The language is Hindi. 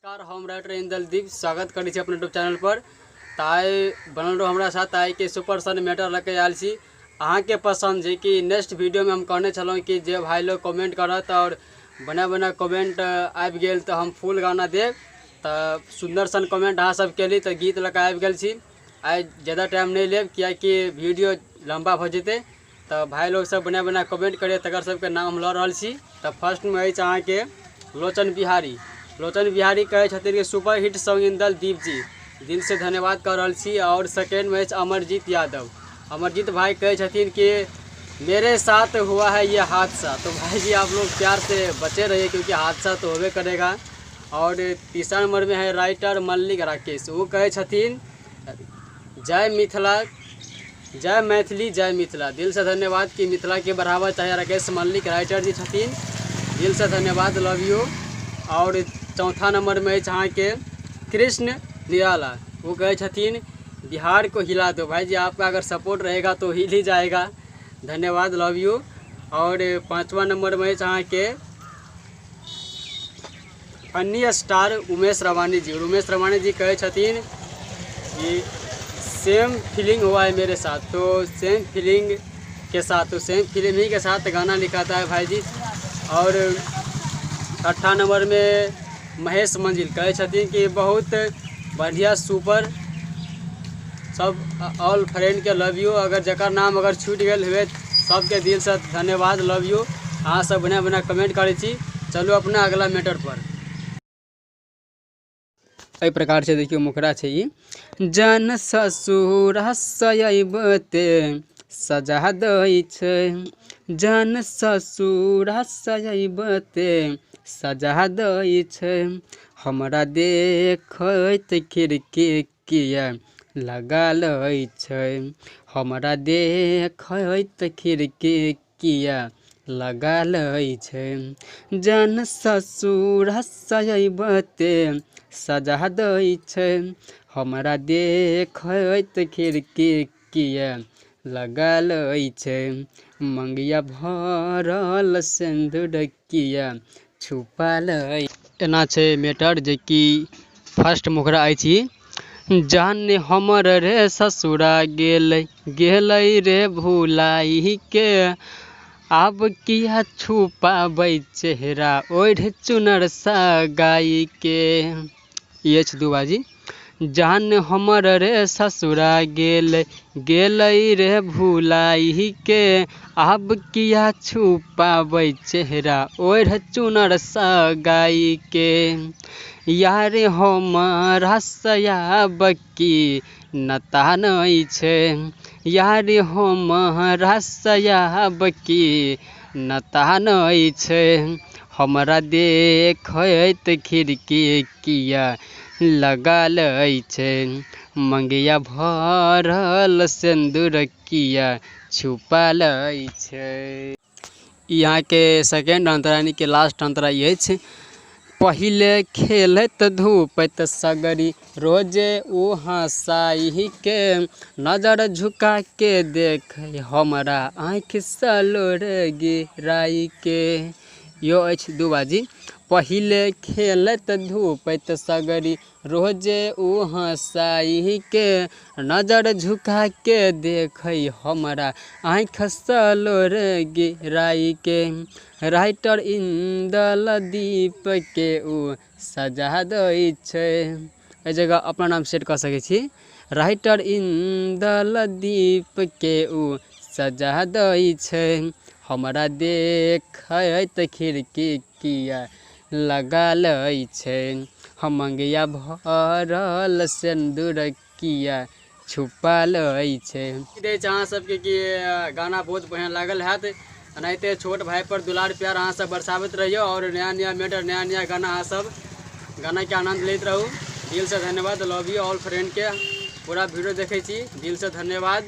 नमस्कार, हम राइटर इंदलदीप स्वागत करी अपने यूट्यूब चैनल पर। ताई बनल रहो हमारा साथ आई के सुपर सन मैटर लेके आयल छी अहाँ के पसंद है कि नेक्स्ट वीडियो में हम कहने चलूँ कि जे भाई लोग कमेंट करत और बना कमेंट आबि गेल तो हम फुल गाना देव। तो सुंदर सन कमेंट अहाँ सब केली तो गीत लेके आबि गेल छी। आई ज़्यादा टाइम नहीं लेब कि वीडियो लंबा भ जेते। तो भाई लोग सब बना कमेंट करे तकर सबके नाम हम लऽ रहल छी। तो फर्स्ट में अछि अहाँ के लोचन बिहारी कहे छथिन कि सुपर हिट सॉन्ग इंदलदीप जी, दिल से धन्यवाद कर रहल छी। और सेकेंड में अमरजीत यादव, अमरजीत भाई कहे छथिन कि मेरे साथ हुआ है ये हादसा। तो भाई जी आप लोग प्यार से बचे रहिए क्योंकि हादसा तो होबे करेगा। और तीसरा नंबर में है राइटर मल्लिक राकेश, वो कहे छथिन जय मिथिला, जय मैथिली जय मिथिला। दिल से धन्यवाद कि मिथिला के बढ़ावा चाहे राकेश मल्लिक राइटर जी छथिन, दिल से धन्यवाद, लव यू। और चौथा नंबर में अहाँ के कृष्ण निराला, वो कहे छथिन बिहार को हिला दो। भाई जी आपका अगर सपोर्ट रहेगा तो हिल ही जाएगा, धन्यवाद, लव यू। और पांचवा नंबर में अहाँ के फनी स्टार उमेश रवानी जी कहे छथिन कि सेम फीलिंग हुआ है मेरे साथ। तो सेम फीलिंग के साथ, तो सेम फीलिंग ही के साथ गाना लिखाता है भाई जी। और छठा नंबर में महेश मंजिल कहे छथिन कि बहुत बढ़िया सुपर, सब ऑल फ्रेंड के लव यू। अगर जकर नाम अगर छूट गए हुए सबके दिल से धन्यवाद, लव यू। अहाँ सब बना कमेंट करे छी। चलो अपना अगला मैटर पर। एहि प्रकार से देखियो मुखरा छै ई, जन ससुर हसयबते सजा दै छै, जन ससुर हसयबते सजा दै छै, हमरा देखैत खिड़की किया लगा लै छै, हमरा देखैत खिड़की किया लगा लै छै, जन ससुर हसयबते सजा दै छै, हमरा देखैत खिड़की किया लगा लै छै, मंगिया भरल सिंदूर किया छुपा लै। एना छै मैटर जे कि फर्स्ट मुखरा अछि, जाने हमर रे ससुरा गेलै रे भुलाई के, आब किया छुपाबै चेहरा ओढ़ चुनर सगाई के। ये दू बाजी, जान हमर रे ससुरा गेलै रे भुलाई के, आब किया छुपाबै चेहरा ओढ़ चुनर सगाई के, यार हमर हसयाब की नता नहीं छै, यार हमर हसयाब की नता नहीं छै, हमरा देखैत खिड़की किया लगा लै छै, मंगिया भरल सिंदूर किया छुपा लै छै। यहाँ के सेकेंड अंतरा यानी कि लास्ट अंतरा ये छै, पहिले खेलत धूपत सगरी रोजे ओ हंसाई के, नजर झुका के देख हमरा आँख सलोर गिराई के। यो अछि दू बाजी, पहिले खेलत धूपत सगरी रोजे ओ हंसाई के, नजर झुका के देख हमरा आँख सलोर गिराई के, राइटर इंदलदीप के उ सजा दै छै। एहि जगह अपना नाम सेट कर सकै छी, राइटर इंदलदीप के उ सजा दै छै, हमरा देखैत खिड़की किया लगा लै छै, हम मंगिया भरल सिंदूर किया छुपा लै छै। अहाँ सबके कि गाना बहुत बढ़िया लागल हैत, एनाहिते छोट भाई पर दुलार प्यार अहाँ सब बरसाबैत रहियो और नया मैटर नया गाना अहाँ सब गाना के आनंद लेते रहू। दिल से धन्यवाद, लव यू। ऑल फ्रेंड के पूरा वीडियो देखे छी, दिल से धन्यवाद।